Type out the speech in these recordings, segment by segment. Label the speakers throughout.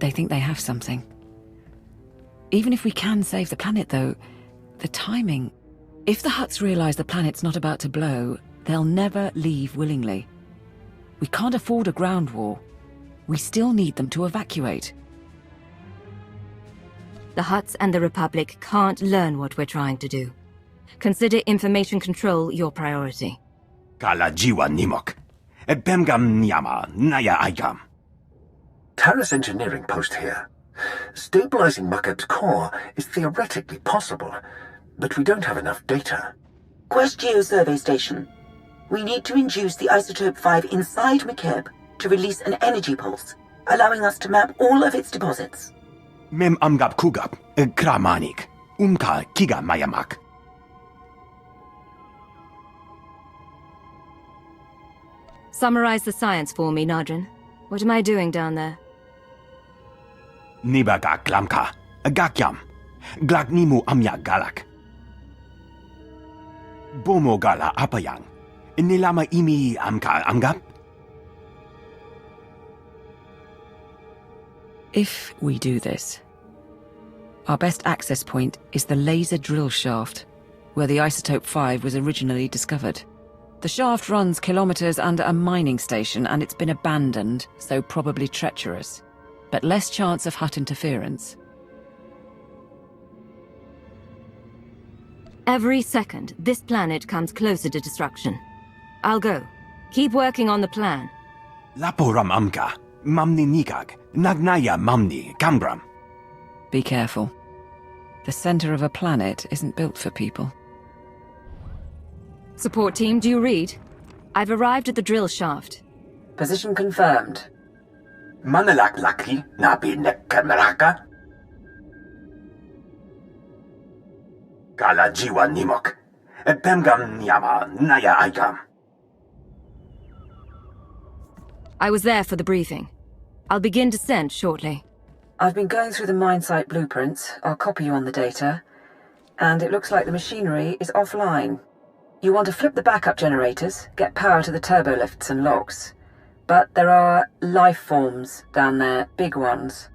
Speaker 1: They think they have something. Even if we can save the planet, though, the timing... If the Hutts realize the planet's not about to blow, they'll never leave willingly. We can't afford a ground war. We still need them to evacuate.
Speaker 2: The Hutts and the Republic can't learn what we're trying to do. Consider information control your priority.
Speaker 3: Kala jiwa nimok. Bemgam nyama naya aikam.
Speaker 4: Terrace engineering post here. Stabilizing Mucket's core is theoretically possible, but we don't have enough data.
Speaker 5: Quest Geo-Survey Station. We need to induce the Isotope 5 inside Makeb to release an energy pulse, allowing us to map all of its deposits.
Speaker 3: Mem amgap kugap, kramanik, umka kiga mayamak.
Speaker 2: Summarize the science for me, Nadrin. What am I doing down there?
Speaker 3: Nibaga klamka, gakyam, glagnimu amya galak. Bomo gala apayang, nilama imi amka amgap.
Speaker 1: If we do this, our best access point is the laser drill shaft, where the Isotope 5 was originally discovered. The shaft runs kilometers under a mining station and it's been abandoned, so probably treacherous. But less chance of Hutt interference.
Speaker 2: Every second, this planet comes closer to destruction. I'll go. Keep working on the plan.
Speaker 3: Laporam amka, mamni nikag, nagnaya mamni kambram.
Speaker 1: Be careful. The center of a planet isn't built for people.
Speaker 2: Support team, do you read? I've arrived at the drill shaft.
Speaker 5: Position confirmed.
Speaker 4: Manalak laki nabi nekkameraka. Kala jiwa nimok. Bemgam nyama naya aikam.
Speaker 2: I was there for the briefing. I'll begin descent shortly.
Speaker 5: I've been going through the mine site blueprints. I'll copy you on the data. And it looks like the machinery is offline. You want to flip the backup generators, get power to the turbo lifts and locks. But there are life forms down there, big ones.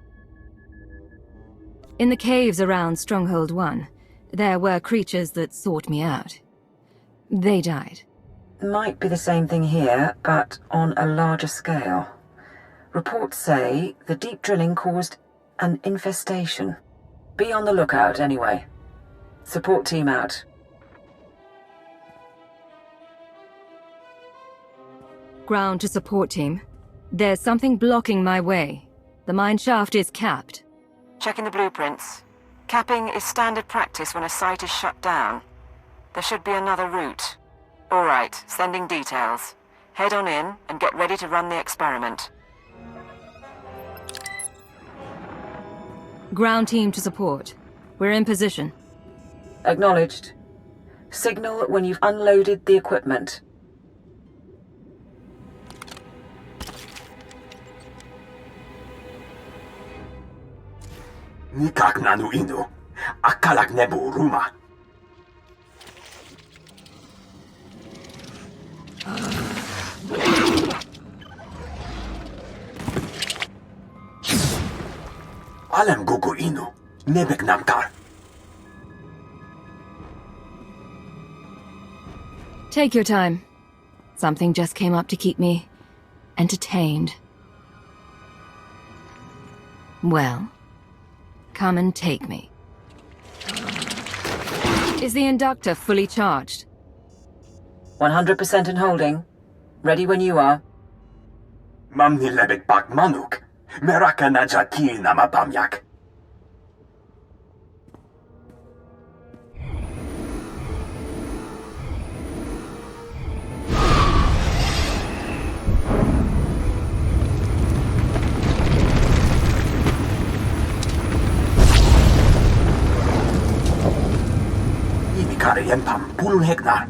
Speaker 2: In the caves around Stronghold 1, there were creatures that sought me out. They died.
Speaker 5: Might be the same thing here, but on a larger scale. Reports say the deep drilling caused an infestation. Be on the lookout anyway. Support team out.
Speaker 2: Ground to support team. There's something blocking my way. The mine shaft is capped.
Speaker 1: Checking the blueprints. Capping is standard practice when a site is shut down. There should be another route. All right, sending details. Head on in and get ready to run the experiment.
Speaker 2: Ground team to support. We're in position.
Speaker 5: Acknowledged. Signal when you've unloaded the equipment.
Speaker 4: Nikak nanu inu. Akalak nebu ruma. Alam gugu inu. Nebek namkar.
Speaker 2: Take your time. Something just came up to keep me entertained. Well, come and take me. Is the inductor fully charged?
Speaker 5: 100% in holding. Ready when you are.
Speaker 4: Mamni lebek bak manuk. Meraka najaki nama bamyak. Ini kare yenpam pulun hektar.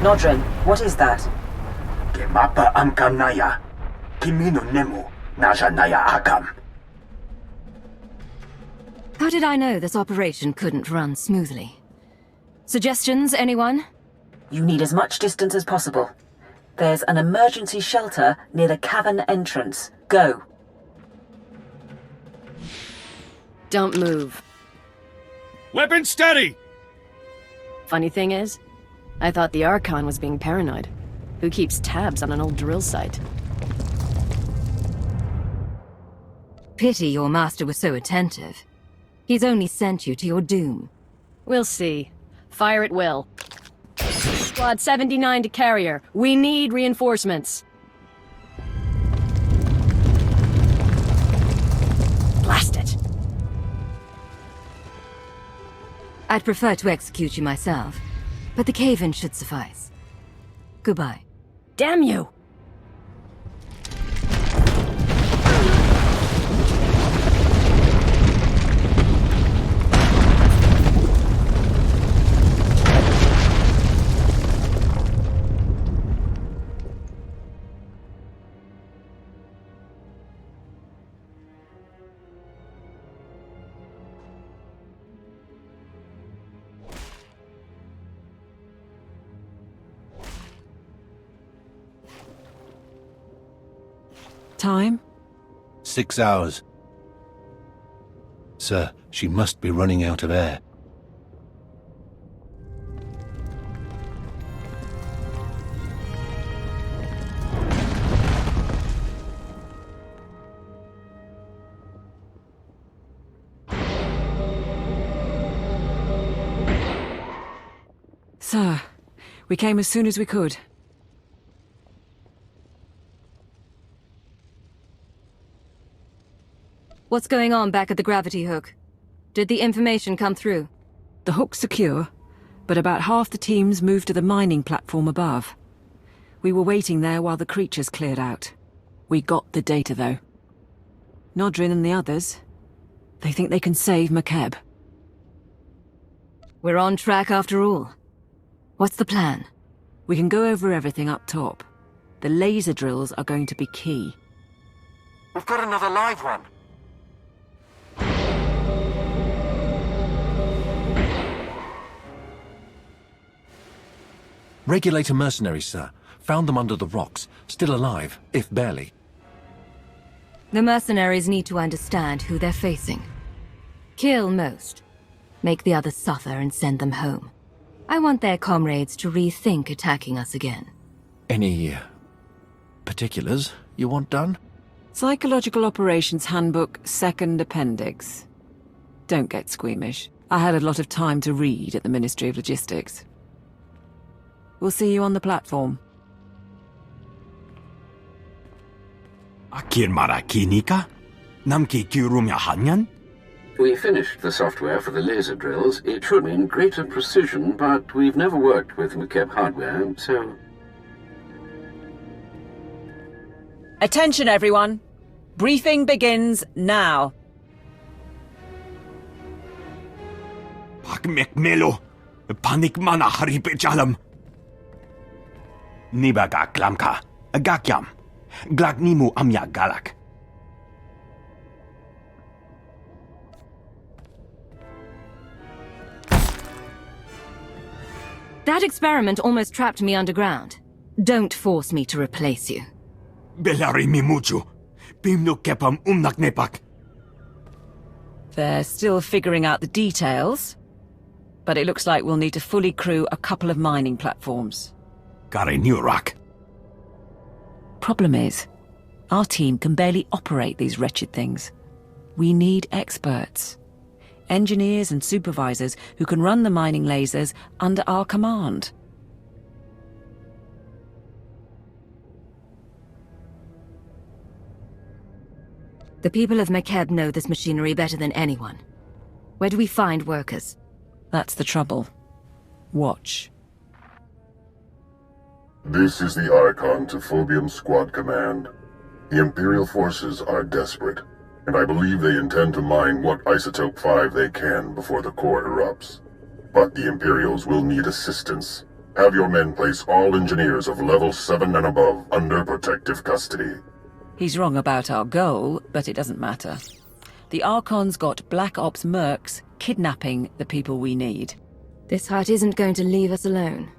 Speaker 5: Nodrin, what is that?
Speaker 4: Mapa amkam naya. Kimino nemu. Naja naya akam.
Speaker 2: How did I know this operation couldn't run smoothly? Suggestions, anyone?
Speaker 5: You need as much distance as possible. There's an emergency shelter near the cavern entrance. Go.
Speaker 6: Don't move.
Speaker 7: Weapon steady!
Speaker 6: Funny thing is, I thought the Archon was being paranoid. Who keeps tabs on an old drill site?
Speaker 2: Pity your master was so attentive. He's only sent you to your doom.
Speaker 6: We'll see. Fire at will. Squad 79 to carrier. We need reinforcements. Blast it!
Speaker 2: I'd prefer to execute you myself, but the cave-in should suffice. Goodbye.
Speaker 6: Damn you!
Speaker 1: Time?
Speaker 3: 6 hours. Sir, she must be running out of air.
Speaker 1: Sir, we came as soon as we could.
Speaker 2: What's going on back at the gravity hook? Did the information come through?
Speaker 1: The hook's secure, but about half the teams moved to the mining platform above. We were waiting there while the creatures cleared out. We got the data, though. Nodrin and the others, they think they can save McKeb.
Speaker 2: We're on track after all. What's the plan?
Speaker 1: We can go over everything up top. The laser drills are going to be key.
Speaker 4: We've got another live one.
Speaker 8: Regulator mercenaries, sir. Found them under the rocks. Still alive, if barely.
Speaker 2: The mercenaries need to understand who they're facing. Kill most. Make the others suffer and send them home. I want their comrades to rethink attacking us again.
Speaker 8: Any particulars you want done?
Speaker 1: Psychological Operations Handbook, Second Appendix. Don't get squeamish. I had a lot of time to read at the Ministry of Logistics. We'll see you on the platform.
Speaker 3: Akir marakinika? Namki kyurumya hanyan?
Speaker 4: We finished the software for the laser drills. It should mean greater precision, but we've never worked with McKeb hardware, so...
Speaker 1: Attention, everyone. Briefing begins now.
Speaker 3: Pakmekmelo. Panik mana haripechalam. Nibaga glamka. Gakyam. Glagnimu amya galak.
Speaker 2: That experiment almost trapped me underground. Don't force me to replace you.
Speaker 3: Belari mimuchu. Bimno kepam umnaknepak.
Speaker 1: They're still figuring out the details, but it looks like we'll need to fully crew a couple of mining platforms.
Speaker 3: Kare Nurak.
Speaker 1: Problem is, our team can barely operate these wretched things. We need experts. Engineers and supervisors who can run the mining lasers under our command.
Speaker 2: The people of McKeb know this machinery better than anyone. Where do we find workers?
Speaker 1: That's the trouble. Watch.
Speaker 9: This is the Archon to Phobium Squad Command. The Imperial forces are desperate, and I believe they intend to mine what Isotope 5 they can before the core erupts. But the Imperials will need assistance. Have your men place all engineers of level 7 and above under protective custody.
Speaker 1: He's wrong about our goal, but it doesn't matter. The Archon's got Black Ops mercs kidnapping the people we need.
Speaker 2: This Hutt isn't going to leave us alone.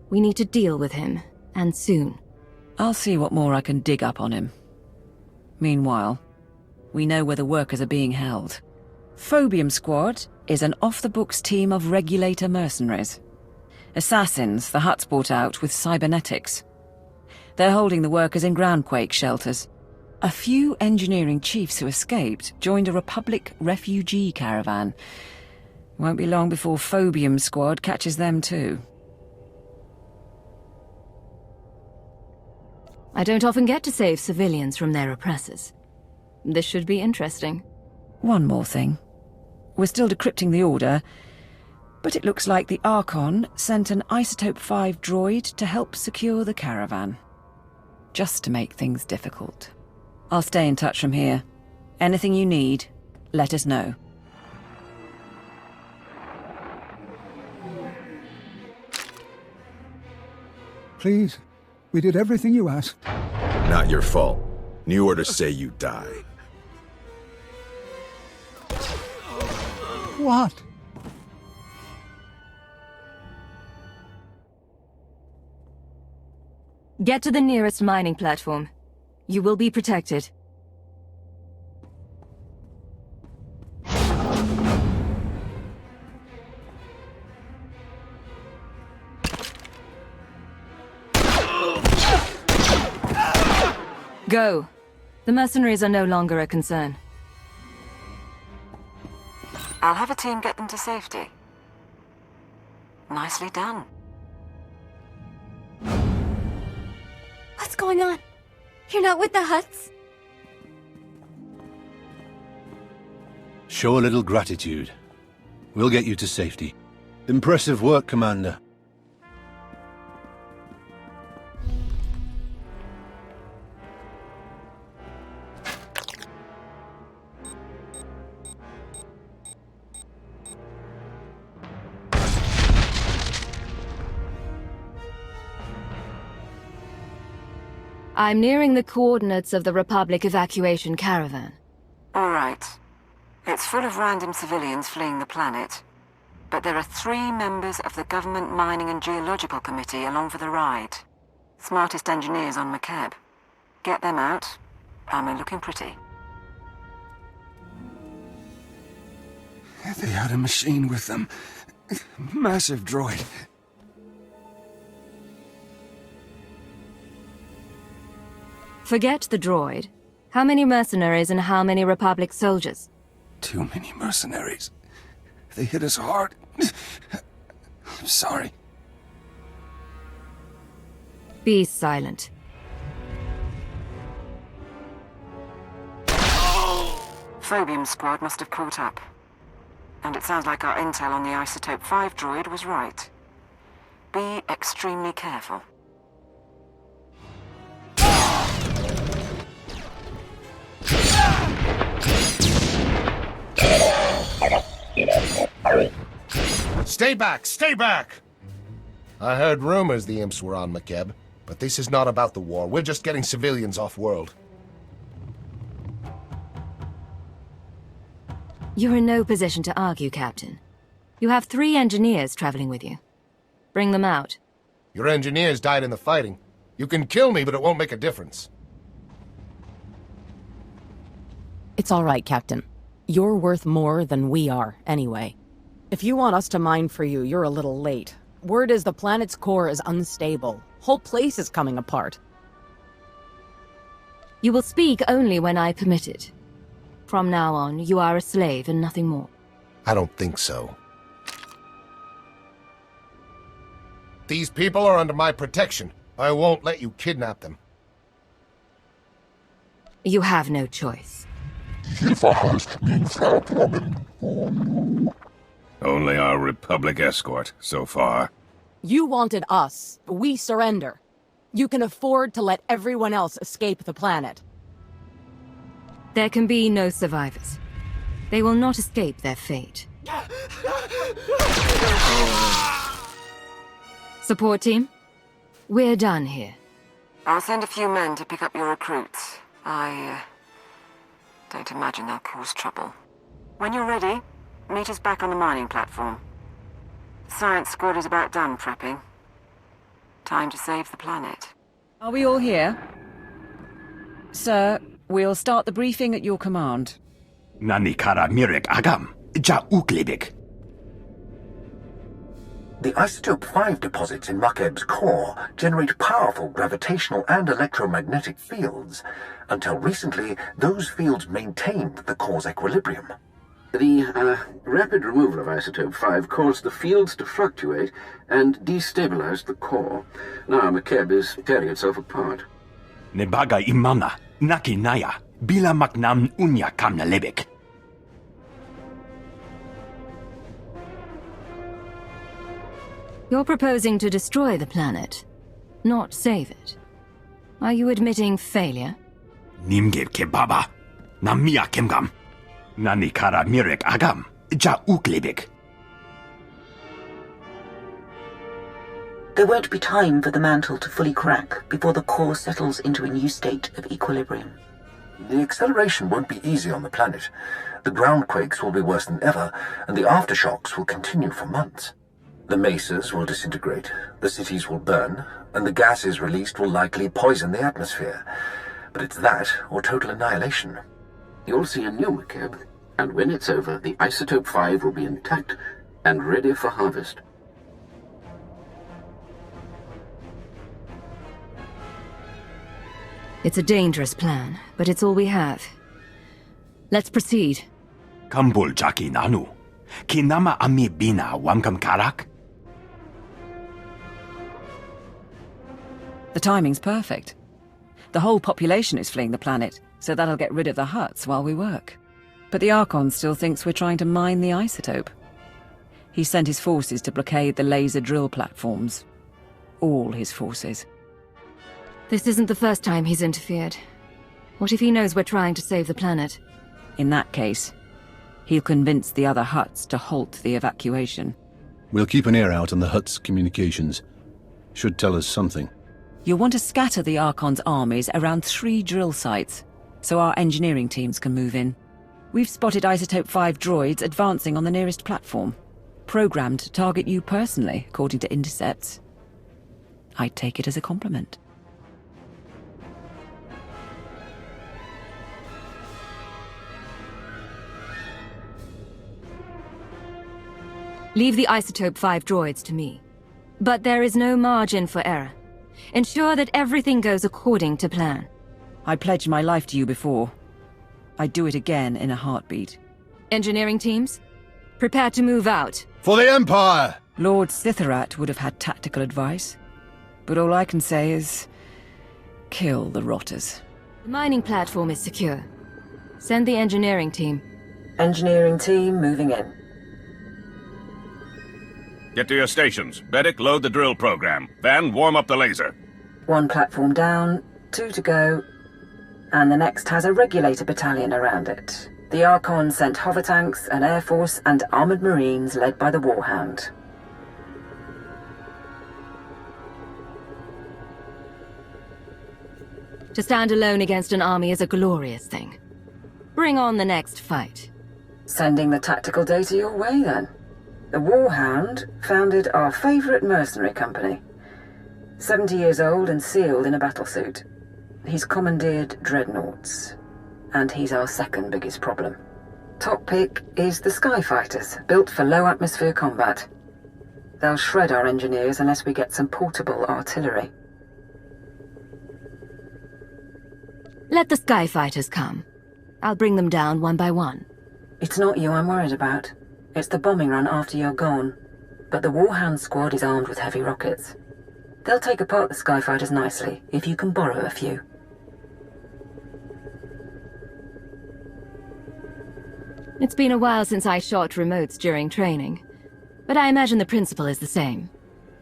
Speaker 2: We need to deal with him, and soon.
Speaker 1: I'll see what more I can dig up on him. Meanwhile, we know where the workers are being held. Phobium Squad is an off-the-books team of regulator mercenaries. Assassins the Hutt's brought out with cybernetics. They're holding the workers in groundquake shelters. A few engineering chiefs who escaped joined a Republic refugee caravan. Won't be long before Phobium Squad catches them too.
Speaker 2: I don't often get to save civilians from their oppressors. This should be interesting.
Speaker 1: One more thing. We're still decrypting the order, but it looks like the Archon sent an Isotope 5 droid to help secure the caravan. Just to make things difficult. I'll stay in touch from here. Anything you need, let us know.
Speaker 10: Please, we did everything you asked.
Speaker 11: Not your fault. New orders say you die.
Speaker 10: What?
Speaker 2: Get to the nearest mining platform. You will be protected. Go. The mercenaries are no longer a concern.
Speaker 5: I'll have a team get them to safety. Nicely done.
Speaker 12: What's going on? You're not with the Hutts?
Speaker 13: Show a little gratitude. We'll get you to safety. Impressive work, Commander.
Speaker 2: I'm nearing the coordinates of the Republic evacuation caravan.
Speaker 5: All right. It's full of random civilians fleeing the planet. But there are 3 members of the Government Mining and Geological Committee along for the ride. Smartest engineers on McKeb. Get them out, and we're looking pretty.
Speaker 3: They had a machine with them. Massive droid.
Speaker 2: Forget the droid. How many mercenaries and how many Republic soldiers?
Speaker 3: Too many mercenaries. They hit us hard. I'm sorry.
Speaker 2: Be silent.
Speaker 5: Phobium Squad must have caught up. And it sounds like our intel on the Isotope 5 droid was right. Be extremely careful.
Speaker 14: Stay back! Stay back! I heard rumors the imps were on McKeb, but this is not about the war. We're just getting civilians off-world.
Speaker 2: You're in no position to argue, Captain. You have 3 engineers traveling with you. Bring them out.
Speaker 14: Your engineers died in the fighting. You can kill me, but it won't make a difference.
Speaker 15: It's all right, Captain. You're worth more than we are, anyway. If you want us to mine for you, you're a little late. Word is the planet's core is unstable. Whole place is coming apart.
Speaker 2: You will speak only when I permit it. From now on, you are a slave and nothing more.
Speaker 14: I don't think so. These people are under my protection. I won't let you kidnap them.
Speaker 2: You have no choice.
Speaker 7: Only our Republic escort, so far.
Speaker 15: You wanted us. We surrender. You can afford to let everyone else escape the planet.
Speaker 2: There can be no survivors. They will not escape their fate. Support team? We're done here.
Speaker 5: I'll send a few men to pick up your recruits. I don't imagine they'll cause trouble. When you're ready, meet us back on the mining platform. Science squad is about done prepping. Time to save the planet.
Speaker 1: Are we all here? Sir, we'll start the briefing at your command.
Speaker 11: Nani kara mirek agam, ja uklebik.
Speaker 4: The isotope 5 deposits in Makeb's core generate powerful gravitational and electromagnetic fields. Until recently, those fields maintained the core's equilibrium.
Speaker 16: The rapid removal of isotope 5 caused the fields to fluctuate and destabilized the core. Now Makeb is tearing itself apart.
Speaker 11: Nebaga imana, naki naya, bila maknam unya kamna lebek.
Speaker 2: You're proposing to destroy the planet, not save it. Are you admitting failure?
Speaker 11: Nimge kebaba, namia kemgam. Nani kara mirek agam, ja uklebek.
Speaker 17: There won't be time for the mantle to fully crack before the core settles into a new state of equilibrium.
Speaker 4: The acceleration won't be easy on the planet. The ground quakes will be worse than ever, and the aftershocks will continue for months. The mesas will disintegrate, the cities will burn, and the gases released will likely poison the atmosphere. But it's that or total annihilation.
Speaker 16: You'll see a new Makeb, and when it's over, the isotope 5 will be intact and ready for harvest.
Speaker 2: It's a dangerous plan, but it's all we have. Let's proceed.
Speaker 11: Kambul jaki nanu. Kinama ami bina wamkam karak.
Speaker 1: The timing's perfect. The whole population is fleeing the planet, so that'll get rid of the Hutts while we work. But the Archon still thinks we're trying to mine the isotope. He sent his forces to blockade the laser drill platforms. All his forces.
Speaker 2: This isn't the first time he's interfered. What if he knows we're trying to save the planet?
Speaker 1: In that case, he'll convince the other Hutts to halt the evacuation.
Speaker 13: We'll keep an ear out on the Hutt's communications. Should tell us something.
Speaker 1: You'll want to scatter the Archon's armies around 3 drill sites, so our engineering teams can move in. We've spotted Isotope 5 droids advancing on the nearest platform, programmed to target you personally, according to intercepts. I'd take it as a compliment.
Speaker 2: Leave the Isotope 5 droids to me. But there is no margin for error. Ensure that everything goes according to plan.
Speaker 1: I pledged my life to you before. I'd do it again in a heartbeat.
Speaker 2: Engineering teams, prepare to move out.
Speaker 13: For the Empire!
Speaker 1: Lord SWTOR would have had tactical advice. But all I can say is... kill the rotters.
Speaker 2: The mining platform is secure. Send the engineering team.
Speaker 5: Engineering team moving in.
Speaker 7: Get to your stations. Bedick, load the drill program. Then warm up the laser.
Speaker 5: 1 platform down, 2 to go, and the next has a regulator battalion around it. The Archon sent hover tanks, an air force, and armored marines led by the Warhound.
Speaker 2: To stand alone against an army is a glorious thing. Bring on the next fight.
Speaker 5: Sending the tactical data your way, then. The Warhound founded our favourite mercenary company. 70 years old and sealed in a battlesuit. He's commandeered dreadnoughts. And he's our second biggest problem. Top pick is the Skyfighters, built for low-atmosphere combat. They'll shred our engineers unless we get some portable artillery.
Speaker 2: Let the Skyfighters come. I'll bring them down one by one.
Speaker 5: It's not you I'm worried about. It's the bombing run after you're gone. But the Warhound squad is armed with heavy rockets. They'll take apart the Skyfighters nicely, if you can borrow a few.
Speaker 2: It's been a while since I shot remotes during training, but I imagine the principle is the same.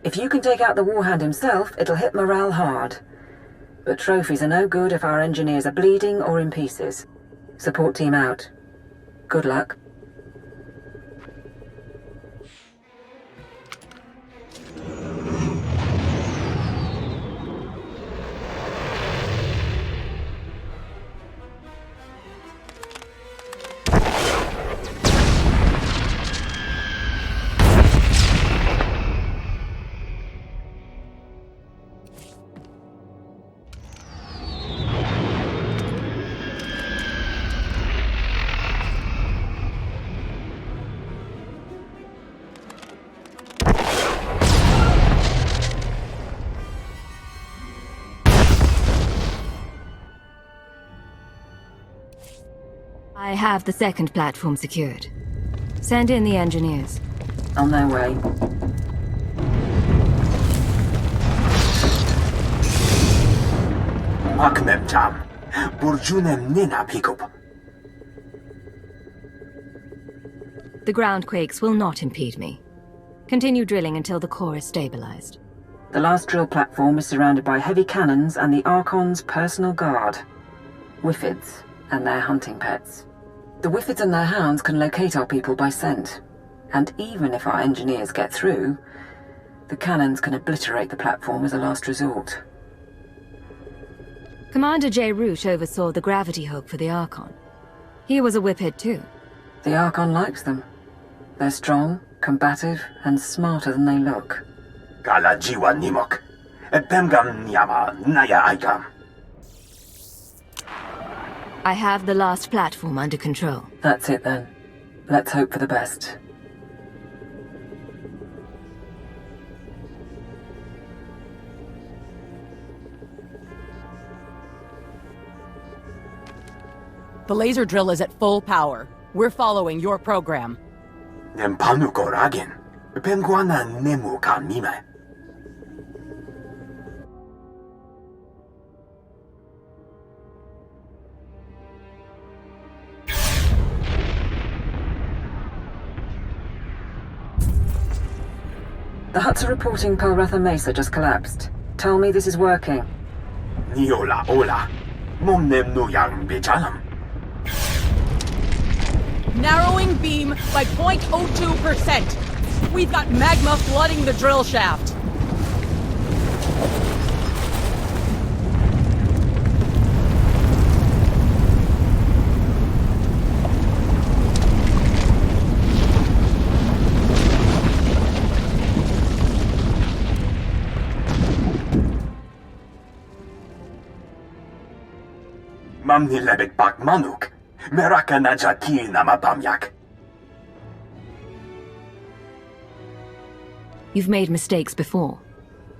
Speaker 5: If you can take out the Warhound himself, it'll hit morale hard. But trophies are no good if our engineers are bleeding or in pieces. Support team out. Good luck.
Speaker 2: I have the second platform secured. Send in the engineers.
Speaker 5: On their way.
Speaker 11: Akmem jam. Burjunem nina pikup.
Speaker 2: The groundquakes will not impede me. Continue drilling until the core is stabilized.
Speaker 5: The last drill platform is surrounded by heavy cannons and the Archon's personal guard. Whiffids and their hunting pets. The Whiffids and their hounds can locate our people by scent. And even if our engineers get through, the cannons can obliterate the platform as a last resort.
Speaker 2: Commander J. Roosh oversaw the gravity hook for the Archon. He was a Whiphead too.
Speaker 5: The Archon likes them. They're strong, combative, and smarter than they look.
Speaker 11: Gala jiwa nimok. Pemgam nyama naya aikam.
Speaker 2: I have the last platform under control.
Speaker 5: That's it then. Let's hope for the best.
Speaker 15: The laser drill is at full power. We're following your program.
Speaker 11: Nempanuko ragin. Penguana nemu kamime.
Speaker 5: The Hutts are reporting Pelratha Mesa just collapsed. Tell me this is working.
Speaker 11: Niola ola. Momnem nuyang bejalam.
Speaker 15: Narrowing beam by 0.02%. We've got magma flooding the drill shaft.
Speaker 11: Mamni lebek bak manuk. Meraka najaki namabamyak.
Speaker 2: You've made mistakes before.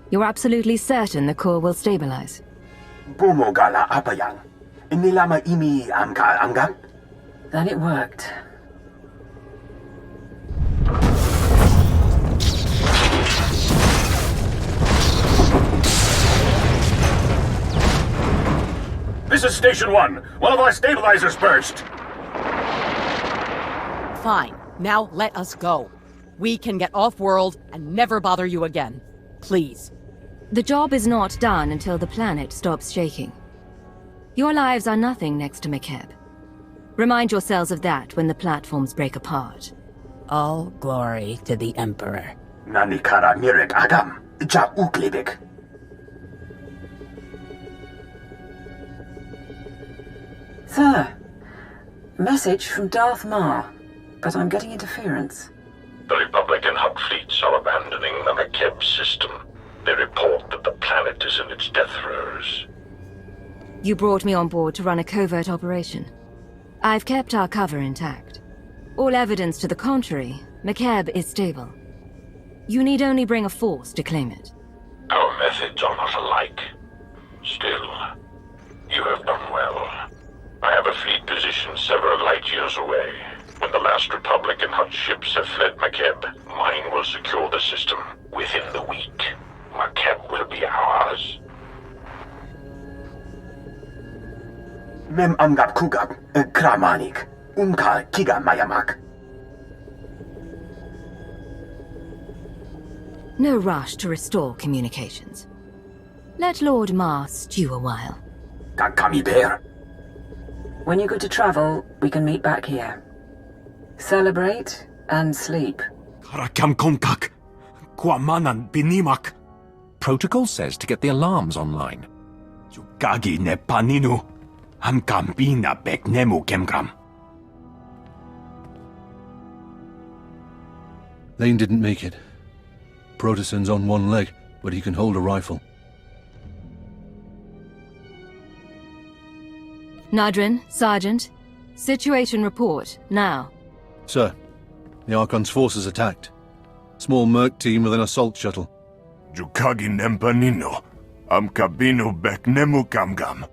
Speaker 2: You're absolutely certain the core will stabilize.
Speaker 11: Bumogala apayang. Nilama imi amka angam?
Speaker 5: Then it worked.
Speaker 7: This is Station 1. One of our stabilizers burst.
Speaker 15: Fine. Now let us go. We can get off-world and never bother you again. Please.
Speaker 2: The job is not done until the planet stops shaking. Your lives are nothing next to McKeb. Remind yourselves of that when the platforms break apart.
Speaker 18: All glory to the Emperor.
Speaker 11: Nanikara mirek agam. Ja uklibik.
Speaker 5: Sir, message from Darth Mar, but I'm getting interference.
Speaker 19: The Republic and Hutt fleets are abandoning the McKeb system. They report that the planet is in its death throes.
Speaker 2: You brought me on board to run a covert operation. I've kept our cover intact. All evidence to the contrary, McKeb is stable. You need only bring a force to claim it.
Speaker 19: Our methods are not alike. Still, you have done well. I have a fleet positioned several light years away. When the last Republic and Hutt ships have fled McKeb, mine will secure the system. Within the week, McKeb will be ours.
Speaker 11: Mem amgap kugap, kramanik, unka kiga mayamak.
Speaker 2: No rush to restore communications. Let Lord Mar stew a while.
Speaker 11: Kakami bear.
Speaker 5: When you're good to travel, we can meet back here. Celebrate and sleep.
Speaker 11: Karakam konkak. Kwamanan binimak.
Speaker 8: Protocol says to get the alarms online.
Speaker 11: Gagi ne paninu. Amkam bina bek nemu kemkam.
Speaker 13: Lane didn't make it. Protosen's on one leg, but he can hold a rifle.
Speaker 2: Nadrin, Sergeant. Situation report, now.
Speaker 13: Sir, the Archon's forces attacked. Small merc team with an assault shuttle.
Speaker 9: Jukagi nempanino. Amkabino bek nemu kamgam.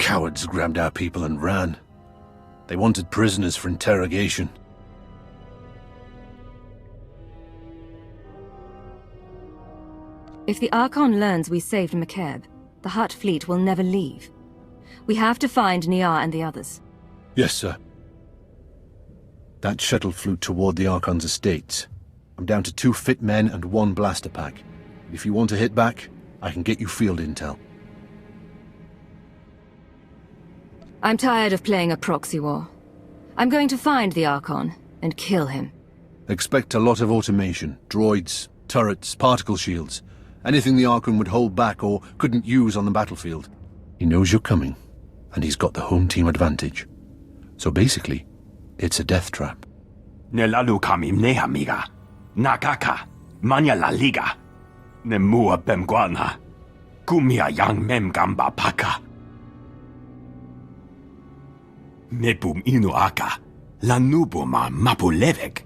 Speaker 13: cowards grabbed our people and ran. They wanted prisoners for interrogation.
Speaker 2: If the Archon learns we saved McKeb, the Hutt fleet will never leave. We have to find Niar and the others.
Speaker 13: Yes, sir. That shuttle flew toward the Archon's estates. I'm down to 2 fit men and 1 blaster pack. If you want to hit back, I can get you field intel.
Speaker 2: I'm tired of playing a proxy war. I'm going to find the Archon and kill him.
Speaker 13: Expect a lot of automation, droids, turrets, particle shields. Anything the Archon would hold back or couldn't use on the battlefield. He knows you're coming, and he's got the home team advantage. So basically, it's a death trap.
Speaker 11: Nelalu kami mneha miga. Nakaka. Manya la liga. Nemua bemguana. Kumia yang mem gamba paka. Mepum inu aka. Lanubuma mapulevek.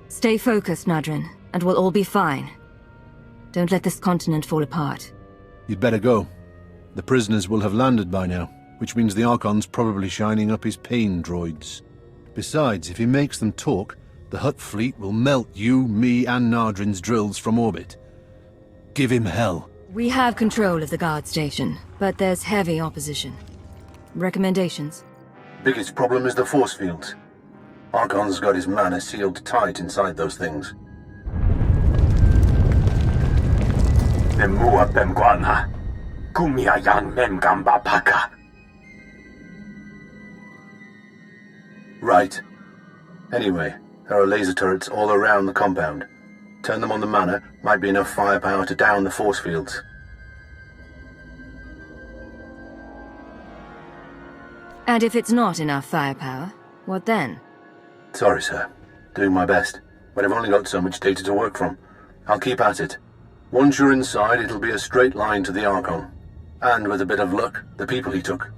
Speaker 2: Stay focused, Nadrin, and we'll all be fine. Don't let this continent fall apart.
Speaker 13: You'd better go. The prisoners will have landed by now, which means the Archon's probably shining up his pain droids. Besides, if he makes them talk, the Hutt fleet will melt you, me, and Nadrin's drills from orbit. Give him hell.
Speaker 2: We have control of the guard station, but there's heavy opposition. Recommendations?
Speaker 4: Biggest problem is the force fields. Archon's got his mana sealed tight inside those things.
Speaker 11: Nemua bemguana. Kumia yang mem gamba paka.
Speaker 4: Right. Anyway, there are laser turrets all around the compound. Turn them on the manor, might be enough firepower to down the force fields.
Speaker 2: And if it's not enough firepower, what then?
Speaker 4: Sorry, sir. Doing my best. But I've only got so much data to work from. I'll keep at it. Once you're inside, it'll be a straight line to the Archon. And with a bit of luck, the people he took.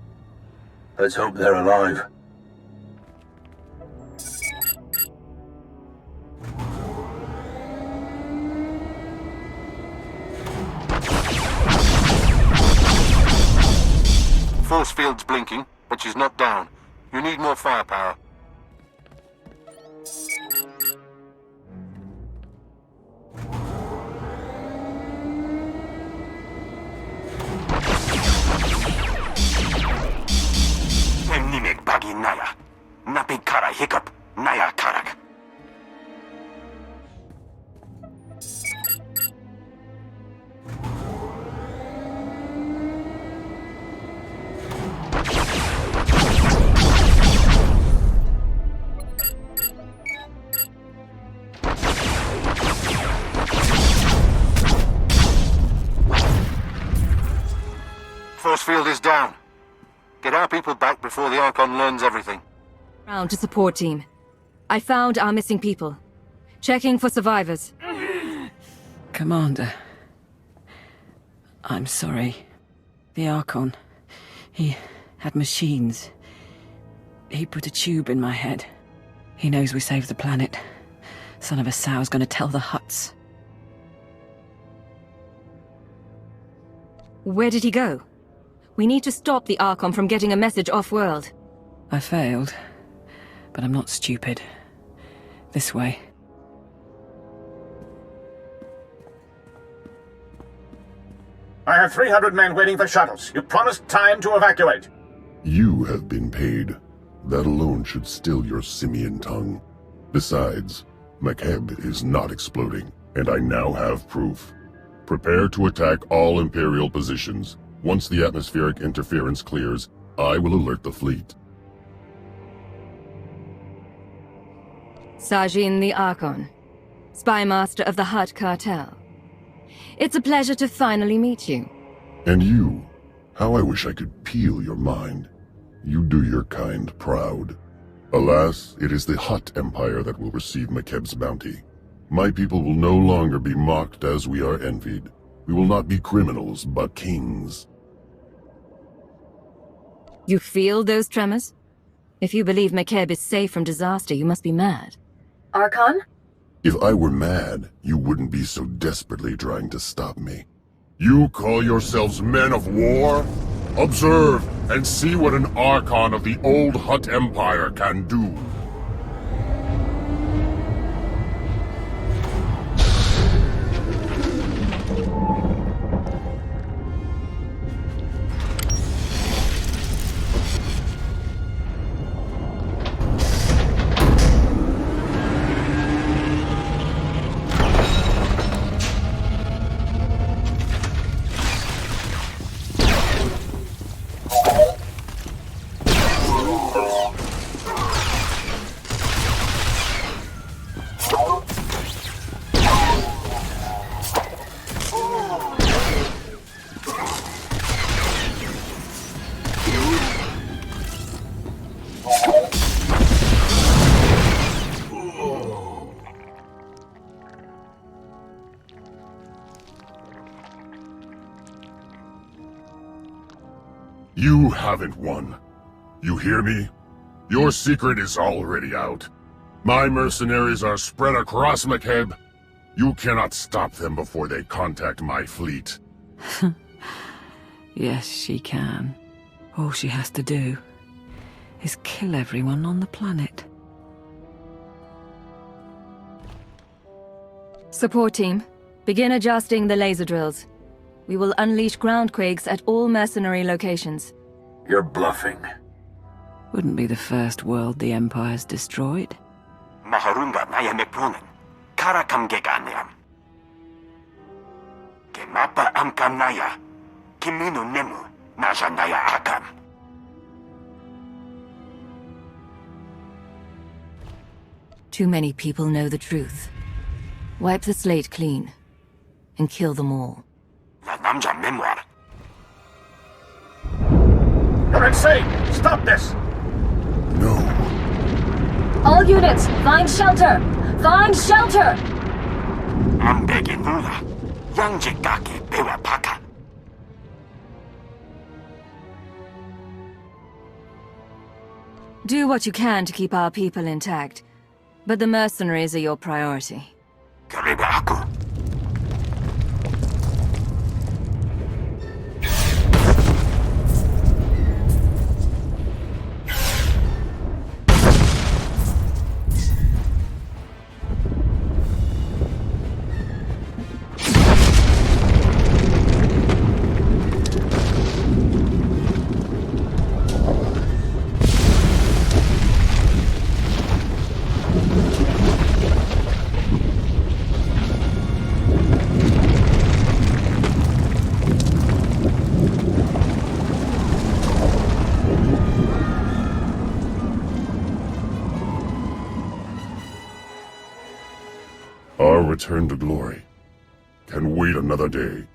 Speaker 4: Let's hope they're alive.
Speaker 13: Force field's blinking, but she's not down. You need more firepower.
Speaker 11: Nimek bagi naya. Napi kara hiccup. Naya karak.
Speaker 13: Force field is down. Get our people back before the Archon learns everything.
Speaker 2: Round to support team. I found our missing people. Checking for survivors.
Speaker 1: Commander. I'm sorry. The Archon. He had machines. He put a tube in my head. He knows we saved the planet. Son of a sow's gonna tell the Hutts.
Speaker 2: Where did he go? We need to stop the Archon from getting a message off-world.
Speaker 1: I failed, but I'm not stupid. This way.
Speaker 7: I have 300 men waiting for shuttles. You promised time to evacuate.
Speaker 9: You have been paid. That alone should still your simian tongue. Besides, McKeb is not exploding, and I now have proof. Prepare to attack all Imperial positions. Once the atmospheric interference clears, I will alert the fleet.
Speaker 2: Sajin the Archon, Spy Master of the Hutt Cartel. It's a pleasure to finally meet you.
Speaker 9: And you, how I wish I could peel your mind. You do your kind proud. Alas, it is the Hutt Empire that will receive McKeb's bounty. My people will no longer be mocked as we are envied. We will not be criminals, but kings.
Speaker 2: You feel those tremors? If you believe McKeb is safe from disaster, you must be mad.
Speaker 12: Archon?
Speaker 9: If I were mad, you wouldn't be so desperately trying to stop me. You call yourselves men of war? Observe and see what an Archon of the old Hutt Empire can do. You haven't won. You hear me? Your secret is already out. My mercenaries are spread across McKeb. You cannot stop them before they contact my fleet.
Speaker 1: Yes, she can. All she has to do is kill everyone on the planet.
Speaker 2: Support team, begin adjusting the laser drills. We will unleash groundquakes at all mercenary locations.
Speaker 4: You're bluffing.
Speaker 1: Wouldn't be the first world the Empire's destroyed.
Speaker 11: Maharunga naya mekronen. Karakam geganiam. Gemapa amkam naya. Kimino nemu. Nasa naya akam.
Speaker 2: Too many people know the truth. Wipe the slate clean and kill them all.
Speaker 11: La namja memoir.
Speaker 4: You're insane! Stop this!
Speaker 9: No.
Speaker 6: All units, find shelter! Find shelter!
Speaker 11: Ambege nula. Yangje gake bewa paka.
Speaker 2: Do what you can to keep our people intact, but the mercenaries are your priority.
Speaker 11: Kariba aku.
Speaker 9: Our return to glory can wait another day.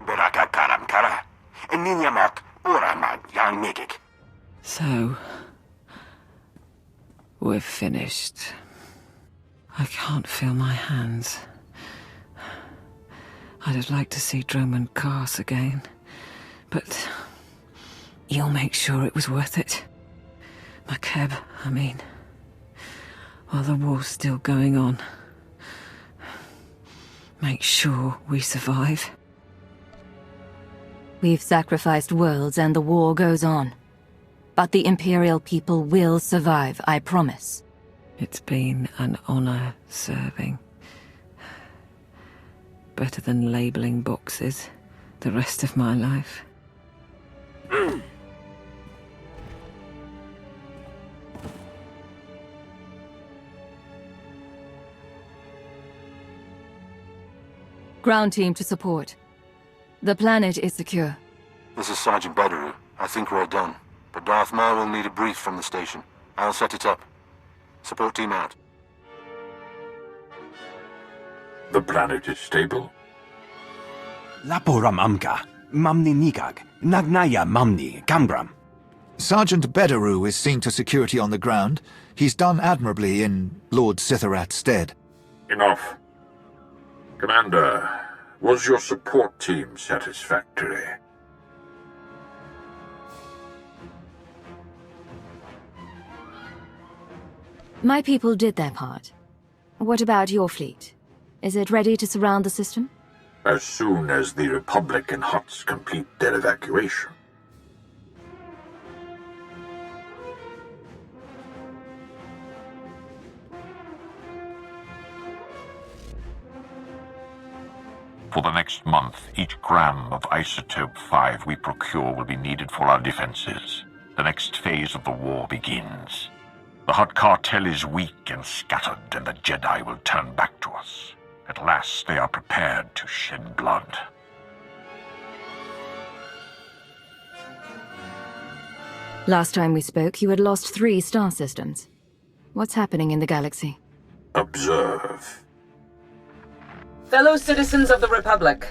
Speaker 11: Beraka karam kara. Eninyamak oramak yang megik.
Speaker 1: So, we're finished. I can't feel my hands. I'd have liked to see Droman Kars again, but you'll make sure it was worth it. McKeb, I mean, while the war's still going on. Make sure we survive.
Speaker 2: We've sacrificed worlds and the war goes on. But the Imperial people will survive, I promise.
Speaker 1: It's been an honor serving. Better than labeling boxes the rest of my life.
Speaker 2: Ground team to support. The planet is secure.
Speaker 8: This is Sergeant Badaru. I think we're done. But Darth Maul will need a brief from the station. I'll set it up. Support team out.
Speaker 19: The planet is stable?
Speaker 11: Laporam amka. Mamni nigag. Nagnaya mamni. Cambram.
Speaker 20: Sergeant Badaru is seen to security on the ground. He's done admirably in Lord Sithorat's stead.
Speaker 19: Enough. Commander, was your support team satisfactory?
Speaker 2: My people did their part. What about your fleet? Is it ready to surround the system?
Speaker 19: As soon as the Republic and Hutts complete their evacuation. For the next month, each gram of Isotope 5 we procure will be needed for our defenses. The next phase of the war begins. The Hutt Cartel is weak and scattered, and the Jedi will turn back to us. At last they are prepared to shed blood.
Speaker 2: Last time we spoke, you had lost 3 star systems. What's happening in the galaxy?
Speaker 19: Observe.
Speaker 5: Fellow citizens of the Republic,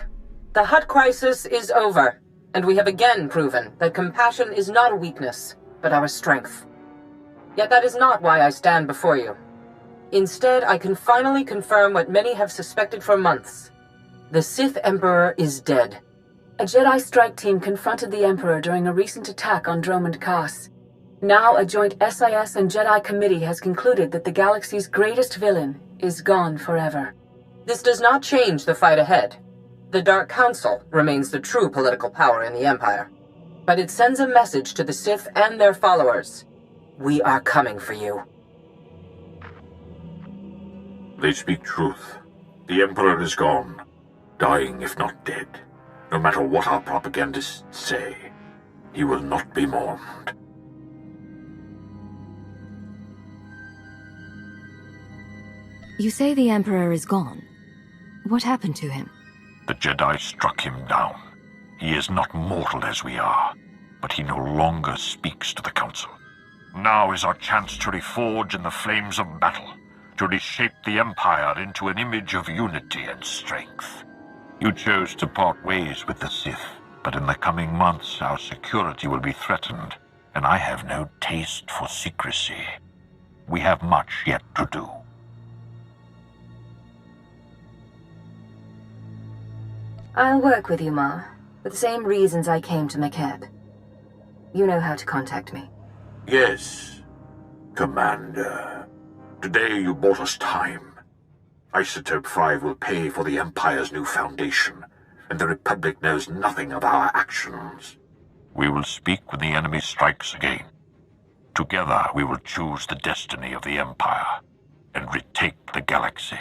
Speaker 5: the Hutt crisis is over, and we have again proven that compassion is not a weakness, but our strength. Yet that is not why I stand before you. Instead, I can finally confirm what many have suspected for months. The Sith Emperor is dead. A Jedi strike team confronted the Emperor during a recent attack on Dromund Kaas. Now a joint SIS and Jedi committee has concluded that the galaxy's greatest villain is gone forever. This does not change the fight ahead. The Dark Council remains the true political power in the Empire. But it sends a message to the Sith and their followers. We are coming for you.
Speaker 19: They speak truth. The Emperor is gone, dying if not dead. No matter what our propagandists say, he will not be mourned.
Speaker 2: You say the Emperor is gone. What happened to him?
Speaker 19: The Jedi struck him down. He is not mortal as we are, but he no longer speaks to the Council. Now is our chance to reforge in the flames of battle, to reshape the Empire into an image of unity and strength. You chose to part ways with the Sith, but in the coming months our security will be threatened, and I have no taste for secrecy. We have much yet to do.
Speaker 2: I'll work with you, Ma, for the same reasons I came to McKeb. You know how to contact me.
Speaker 19: Yes, Commander. Today you bought us time. Isotope 5 will pay for the Empire's new foundation, and the Republic knows nothing of our actions. We will speak when the enemy strikes again. Together we will choose the destiny of the Empire and retake the galaxy.